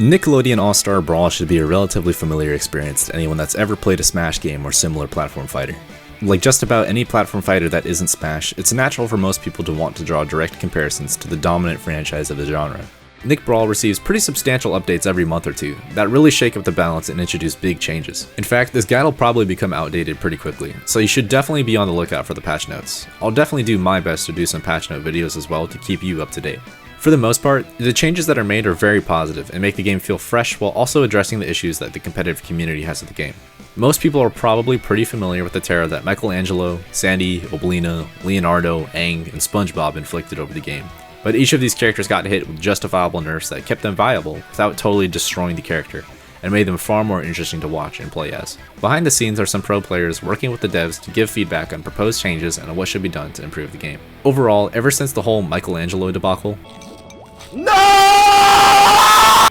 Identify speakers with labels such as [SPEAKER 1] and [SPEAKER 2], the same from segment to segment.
[SPEAKER 1] Nickelodeon All-Star Brawl should be a relatively familiar experience to anyone that's ever played a Smash game or similar platform fighter. Like just about any platform fighter that isn't Smash, it's natural for most people to want to draw direct comparisons to the dominant franchise of the genre. Nick Brawl receives pretty substantial updates every month or two that really shake up the balance and introduce big changes. In fact, this guide will probably become outdated pretty quickly, so you should definitely be on the lookout for the patch notes. I'll definitely do my best to do some patch note videos as well to keep you up to date. For the most part, the changes that are made are very positive and make the game feel fresh while also addressing the issues that the competitive community has with the game. Most people are probably pretty familiar with the terror that Michelangelo, Sandy, Oblina, Leonardo, Aang, and SpongeBob inflicted over the game. But each of these characters got hit with justifiable nerfs that kept them viable without totally destroying the character, and made them far more interesting to watch and play as. Behind the scenes are some pro players working with the devs to give feedback on proposed changes and on what should be done to improve the game. Overall, ever since the whole Michelangelo debacle,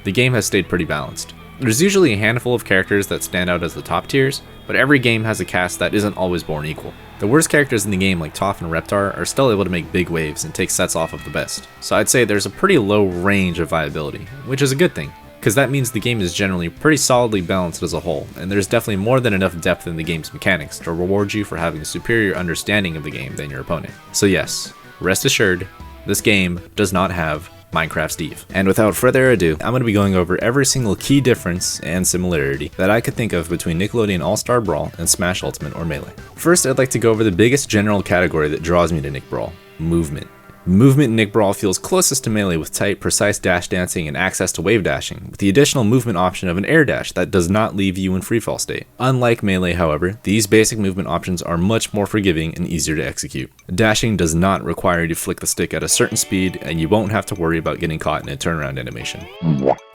[SPEAKER 1] the game has stayed pretty balanced. There's usually a handful of characters that stand out as the top tiers, but every game has a cast that isn't always born equal. The worst characters in the game like Toph and Reptar are still able to make big waves and take sets off of the best, so I'd say there's a pretty low range of viability, which is a good thing, because that means the game is generally pretty solidly balanced as a whole, and there's definitely more than enough depth in the game's mechanics to reward you for having a superior understanding of the game than your opponent. So yes, rest assured, this game does not have Minecraft Steve. And without further ado, I'm going to be going over every single key difference and similarity that I could think of between Nickelodeon All-Star Brawl and Smash Ultimate or Melee. First, I'd like to go over the biggest general category that draws me to Nick Brawl: movement. Movement in Nick Brawl feels closest to Melee with tight, precise dash dancing and access to wave dashing, with the additional movement option of an air dash that does not leave you in freefall state. Unlike Melee, however, these basic movement options are much more forgiving and easier to execute. Dashing does not require you to flick the stick at a certain speed, and you won't have to worry about getting caught in a turnaround animation.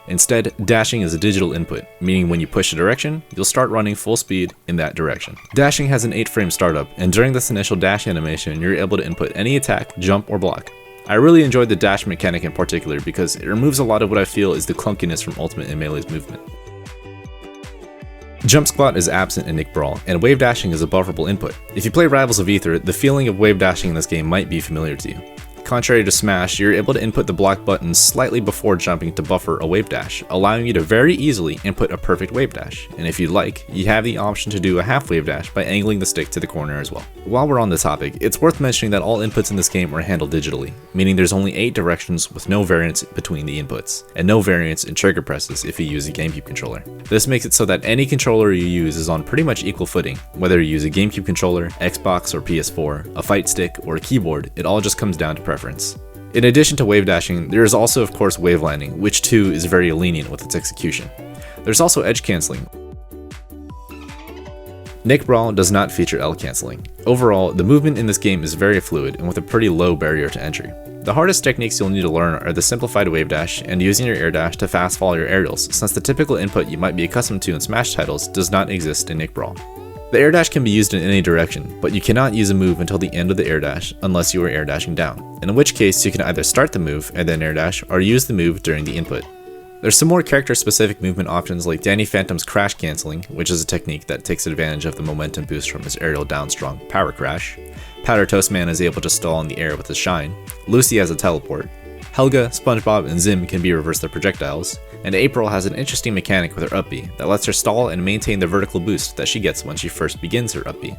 [SPEAKER 1] Instead, dashing is a digital input, meaning when you push a direction, you'll start running full speed in that direction. Dashing has an 8-frame startup, and during this initial dash animation, you're able to input any attack, jump, or block. I really enjoyed the dash mechanic in particular because it removes a lot of what I feel is the clunkiness from Ultimate and Melee's movement. Jump squat is absent in Nick Brawl, and wave dashing is a bufferable input. If you play Rivals of Aether, the feeling of wave dashing in this game might be familiar to you. Contrary to Smash, you're able to input the block button slightly before jumping to buffer a wave dash, allowing you to very easily input a perfect wave dash, and if you'd like, you have the option to do a half wave dash by angling the stick to the corner as well. While we're on the topic, it's worth mentioning that all inputs in this game are handled digitally, meaning there's only 8 directions with no variance between the inputs, and no variance in trigger presses if you use a GameCube controller. This makes it so that any controller you use is on pretty much equal footing. Whether you use a GameCube controller, Xbox or PS4, a fight stick, or a keyboard, it all just comes down to preference. In addition to wave dashing, there is also of course wave landing, which too is very lenient with its execution. There's also edge cancelling. Nick Brawl does not feature L cancelling. Overall, the movement in this game is very fluid and with a pretty low barrier to entry. The hardest techniques you'll need to learn are the simplified wave dash and using your air dash to fast fall your aerials, since the typical input you might be accustomed to in Smash titles does not exist in Nick Brawl. The air dash can be used in any direction, but you cannot use a move until the end of the air dash unless you are air dashing down, in which case you can either start the move and then air dash or use the move during the input. There's some more character specific movement options like Danny Phantom's crash cancelling, which is a technique that takes advantage of the momentum boost from his aerial down strong power crash. Powder Toast Man is able to stall in the air with his shine. Lucy has a teleport. Helga, SpongeBob, and Zim can be reverse their projectiles, and April has an interesting mechanic with her up B that lets her stall and maintain the vertical boost that she gets when she first begins her up B.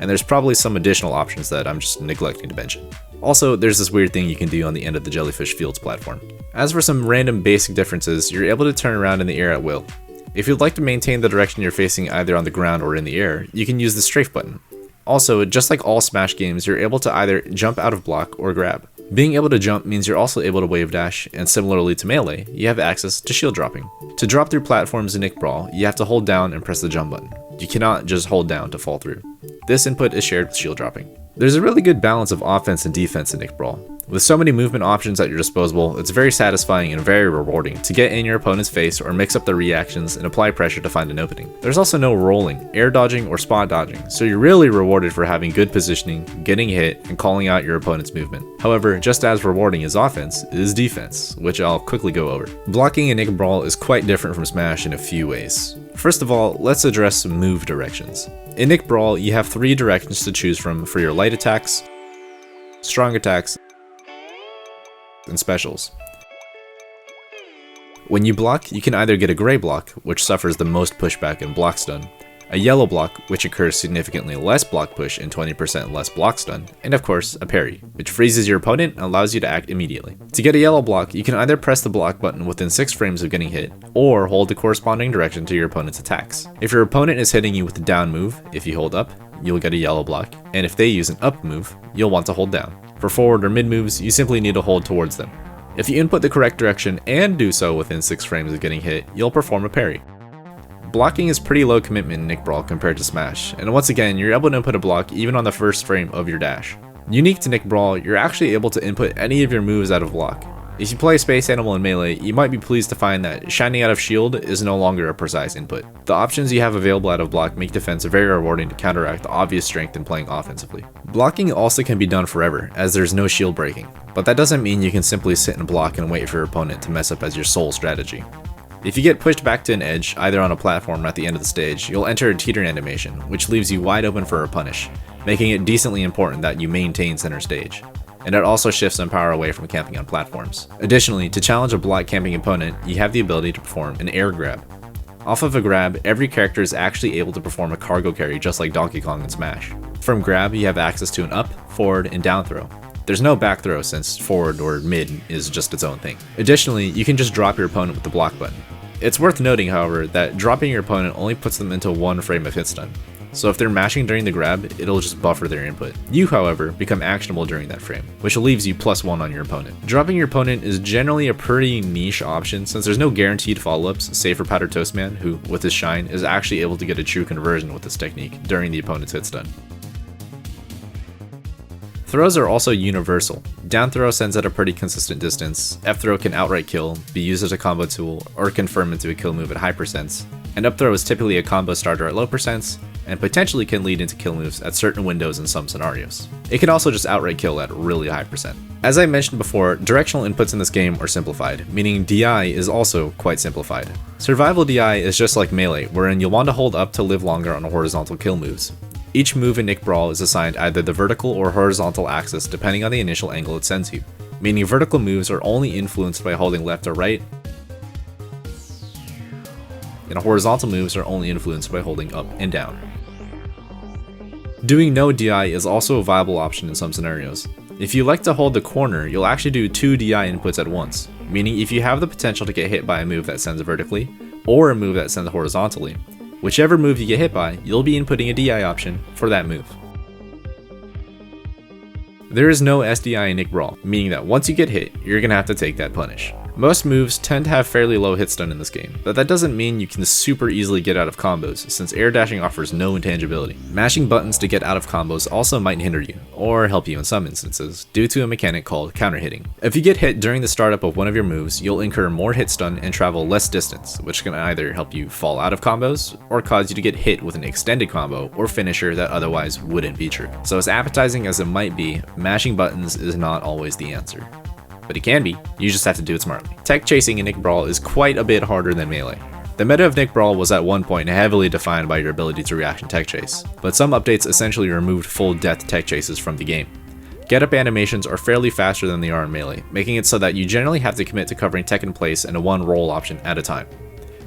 [SPEAKER 1] And there's probably some additional options that I'm just neglecting to mention. Also, there's this weird thing you can do on the end of the Jellyfish Fields platform. As for some random basic differences, you're able to turn around in the air at will. If you'd like to maintain the direction you're facing either on the ground or in the air, you can use the strafe button. Also, just like all Smash games, you're able to either jump out of block or grab. Being able to jump means you're also able to wave dash, and similarly to Melee, you have access to shield dropping. To drop through platforms in Nick Brawl, you have to hold down and press the jump button. You cannot just hold down to fall through. This input is shared with shield dropping. There's a really good balance of offense and defense in Nick Brawl. With so many movement options at your disposal, it's very satisfying and very rewarding to get in your opponent's face or mix up their reactions and apply pressure to find an opening. There's also no rolling, air dodging, or spot dodging, so you're really rewarded for having good positioning, getting hit, and calling out your opponent's movement. However, just as rewarding as offense is defense, which I'll quickly go over. Blocking in Nick Brawl is quite different from Smash in a few ways. First of all, let's address some move directions. In Nick Brawl, you have 3 directions to choose from for your light attacks, strong attacks, and specials. When you block, you can either get a gray block, which suffers the most pushback and block stun, a yellow block, which incurs significantly less block push and 20% less block stun, and of course, a parry, which freezes your opponent and allows you to act immediately. To get a yellow block, you can either press the block button within 6 frames of getting hit, or hold the corresponding direction to your opponent's attacks. If your opponent is hitting you with a down move, if you hold up, you'll get a yellow block, and if they use an up move, you'll want to hold down. For forward or mid moves, you simply need to hold towards them. If you input the correct direction and do so within 6 frames of getting hit, you'll perform a parry. Blocking is pretty low commitment in Nick Brawl compared to Smash, and once again, you're able to input a block even on the first frame of your dash. Unique to Nick Brawl, you're actually able to input any of your moves out of block. If you play Space Animal in Melee, you might be pleased to find that shining out of shield is no longer a precise input. The options you have available out of block make defense very rewarding to counteract the obvious strength in playing offensively. Blocking also can be done forever, as there's no shield breaking, but that doesn't mean you can simply sit and block and wait for your opponent to mess up as your sole strategy. If you get pushed back to an edge, either on a platform or at the end of the stage, you'll enter a teetering animation, which leaves you wide open for a punish, making it decently important that you maintain center stage. And it also shifts some power away from camping on platforms. Additionally, to challenge a block camping opponent, you have the ability to perform an air grab. Off of a grab, every character is actually able to perform a cargo carry just like Donkey Kong in Smash. From grab, you have access to an up, forward, and down throw. There's no back throw since forward or mid is just its own thing. Additionally, you can just drop your opponent with the block button. It's worth noting, however, that dropping your opponent only puts them into 1 frame of hit stun. So if they're mashing during the grab, it'll just buffer their input. You, however, become actionable during that frame, which leaves you +1 on your opponent. Dropping your opponent is generally a pretty niche option since there's no guaranteed follow-ups, save for Powder Toast Man, who, with his shine, is actually able to get a true conversion with this technique during the opponent's hit stun. Throws are also universal. Down throw sends at a pretty consistent distance, F throw can outright kill, be used as a combo tool, or confirm into a kill move at high percents, and up throw is typically a combo starter at low percents, and potentially can lead into kill moves at certain windows in some scenarios. It can also just outright kill at really high percent. As I mentioned before, directional inputs in this game are simplified, meaning DI is also quite simplified. Survival DI is just like Melee, wherein you'll want to hold up to live longer on horizontal kill moves. Each move in Nick Brawl is assigned either the vertical or horizontal axis depending on the initial angle it sends you, meaning vertical moves are only influenced by holding left or right, and horizontal moves are only influenced by holding up and down. Doing no DI is also a viable option in some scenarios. If you like to hold the corner, you'll actually do 2 DI inputs at once, meaning if you have the potential to get hit by a move that sends vertically, or a move that sends horizontally, whichever move you get hit by, you'll be inputting a DI option for that move. There is no SDI in Nick Brawl, meaning that once you get hit, you're gonna have to take that punish. Most moves tend to have fairly low hit stun in this game, but that doesn't mean you can super easily get out of combos, since air dashing offers no intangibility. Mashing buttons to get out of combos also might hinder you, or help you in some instances, due to a mechanic called counterhitting. If you get hit during the startup of one of your moves, you'll incur more hit stun and travel less distance, which can either help you fall out of combos, or cause you to get hit with an extended combo or finisher that otherwise wouldn't be true. So as appetizing as it might be, mashing buttons is not always the answer. But it can be, you just have to do it smartly. Techchasing in Nick Brawl is quite a bit harder than Melee. The meta of Nick Brawl was at one point heavily defined by your ability to reaction tech chase, but some updates essentially removed full death tech chases from the game. Get up animations are fairly faster than they are in Melee, making it so that you generally have to commit to covering tech in place and a 1 roll option at a time.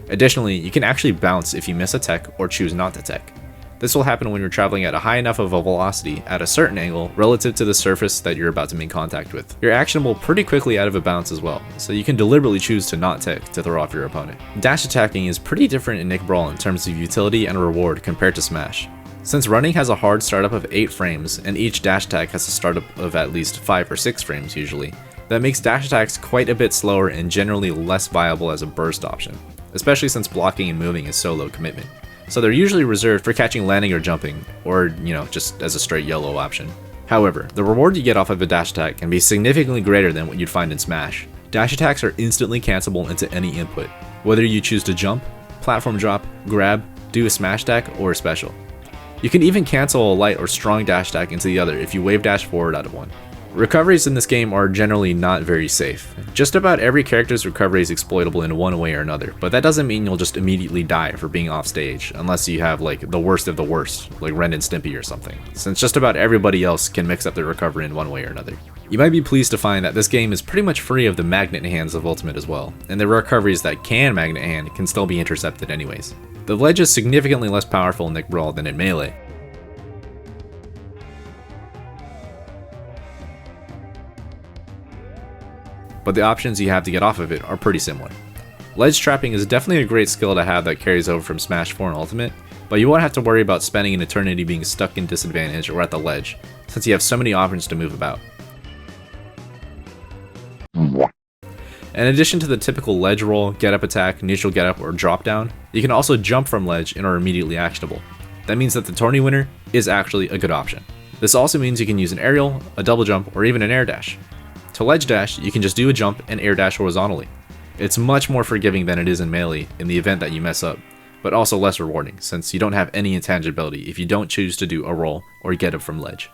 [SPEAKER 1] Additionally, you can actually bounce if you miss a tech or choose not to tech. This will happen when you're traveling at a high enough of a velocity at a certain angle relative to the surface that you're about to make contact with. You're actionable pretty quickly out of a bounce as well, so you can deliberately choose to not tech to throw off your opponent. Dash attacking is pretty different in Nick Brawl in terms of utility and reward compared to Smash. Since running has a hard startup of 8 frames, and each dash attack has a startup of at least 5 or 6 frames usually, that makes dash attacks quite a bit slower and generally less viable as a burst option, especially since blocking and moving is so low commitment. So they're usually reserved for catching, landing, or jumping, or, just as a straight yellow option. However, the reward you get off of a dash attack can be significantly greater than what you'd find in Smash. Dash attacks are instantly cancelable into any input, whether you choose to jump, platform drop, grab, do a smash attack, or a special. You can even cancel a light or strong dash attack into the other if you wave dash forward out of one. Recoveries in this game are generally not very safe. Just about every character's recovery is exploitable in one way or another, but that doesn't mean you'll just immediately die for being off stage, unless you have like the worst of the worst, like Ren and Stimpy or something, since just about everybody else can mix up their recovery in one way or another. You might be pleased to find that this game is pretty much free of the magnet hands of Ultimate as well, and the recoveries that can magnet hand can still be intercepted anyways. The ledge is significantly less powerful in Nick Brawl than in Melee, but the options you have to get off of it are pretty similar. Ledge trapping is definitely a great skill to have that carries over from Smash 4 and Ultimate, but you won't have to worry about spending an eternity being stuck in disadvantage or at the ledge, since you have so many options to move about. In addition to the typical ledge roll, get up attack, neutral get up, or drop down, you can also jump from ledge and are immediately actionable. That means that the tourney winner is actually a good option. This also means you can use an aerial, a double jump, or even an air dash. To ledge dash, you can just do a jump and air dash horizontally. It's much more forgiving than it is in Melee in the event that you mess up, but also less rewarding since you don't have any intangibility if you don't choose to do a roll or get up from ledge.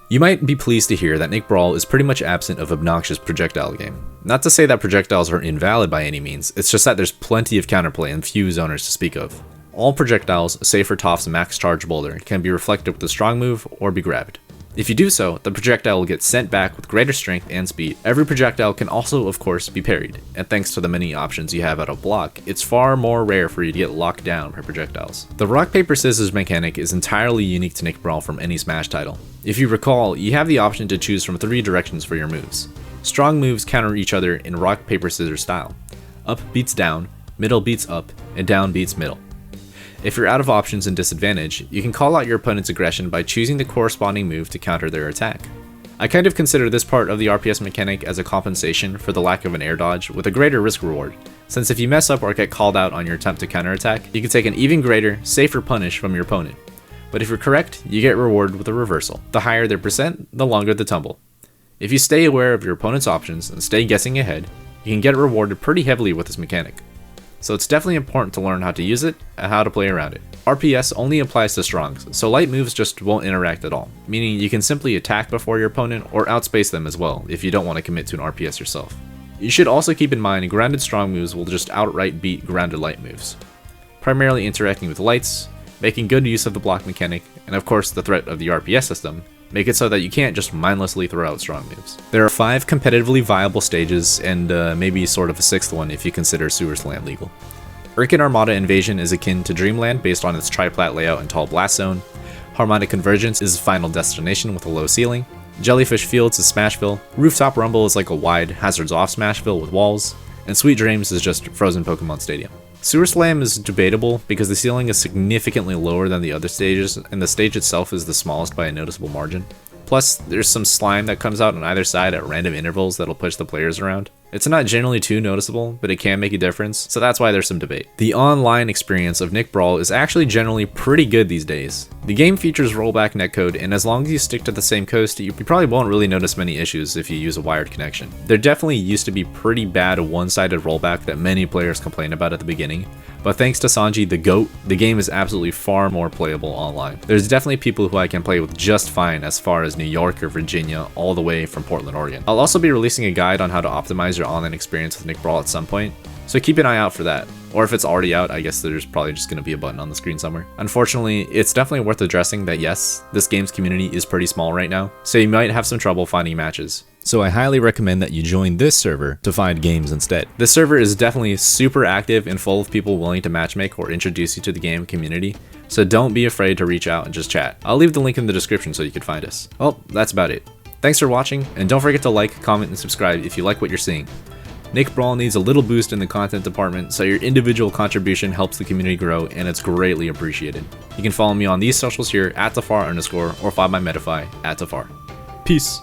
[SPEAKER 1] You might be pleased to hear that Nick Brawl is pretty much absent of obnoxious projectile game. Not to say that projectiles are invalid by any means, it's just that there's plenty of counterplay and few zoners to speak of. All projectiles, save for Toph's max charge boulder, can be reflected with a strong move or be grabbed. If you do so, the projectile will get sent back with greater strength and speed. Every projectile can also, of course, be parried, and thanks to the many options you have out of block, it's far more rare for you to get locked down by projectiles. The rock paper scissors mechanic is entirely unique to Nick Brawl from any Smash title. If you recall, you have the option to choose from 3 directions for your moves. Strong moves counter each other in rock paper scissors style. Up beats down, middle beats up, and down beats middle. If you're out of options and disadvantage, you can call out your opponent's aggression by choosing the corresponding move to counter their attack. I kind of consider this part of the RPS mechanic as a compensation for the lack of an air dodge with a greater risk reward, since if you mess up or get called out on your attempt to counterattack, you can take an even greater, safer punish from your opponent. But if you're correct, you get rewarded with a reversal. The higher their percent, the longer the tumble. If you stay aware of your opponent's options and stay guessing ahead, you can get rewarded pretty heavily with this mechanic. So it's definitely important to learn how to use it and how to play around it. RPS only applies to strongs, so light moves just won't interact at all, meaning you can simply attack before your opponent or outspace them as well if you don't want to commit to an RPS yourself. You should also keep in mind grounded strong moves will just outright beat grounded light moves, primarily interacting with lights, making good use of the block mechanic, and of course the threat of the RPS system, make it so that you can't just mindlessly throw out strong moves. There are 5 competitively viable stages, and maybe sort of a 6th one if you consider Sewer Slam legal. Urkin Armada Invasion is akin to Dreamland based on its triplat layout and tall blast zone. Harmonic Convergence is Final Destination with a low ceiling. Jellyfish Fields is Smashville. Rooftop Rumble is like a wide Hazards Off Smashville with walls. And Sweet Dreams is just Frozen Pokemon Stadium. Sewer Slam is debatable because the ceiling is significantly lower than the other stages, and the stage itself is the smallest by a noticeable margin. Plus, there's some slime that comes out on either side at random intervals that'll push the players around. It's not generally too noticeable, but it can make a difference, so that's why there's some debate. The online experience of Nick Brawl is actually generally pretty good these days. The game features rollback netcode, and as long as you stick to the same coast, you probably won't really notice many issues if you use a wired connection. There definitely used to be pretty bad one-sided rollback that many players complained about at the beginning, but thanks to Sanji the GOAT, the game is absolutely far more playable online. There's definitely people who I can play with just fine as far as New York or Virginia, all the way from Portland, Oregon. I'll also be releasing a guide on how to optimize your online experience with Nick Brawl at some point, so keep an eye out for that. Or if it's already out, I guess there's probably just going to be a button on the screen somewhere. Unfortunately, it's definitely worth addressing that yes, this game's community is pretty small right now, so you might have some trouble finding matches. So I highly recommend that you join this server to find games instead. This server is definitely super active and full of people willing to matchmake or introduce you to the game community, so don't be afraid to reach out and just chat. I'll leave the link in the description so you can find us. Well, that's about it. Thanks for watching, and don't forget to like, comment, and subscribe if you like what you're seeing. Nick Brawl needs a little boost in the content department, so your individual contribution helps the community grow, and it's greatly appreciated. You can follow me on these socials here at tafaar_, or find my Metafy at tafaar. Peace.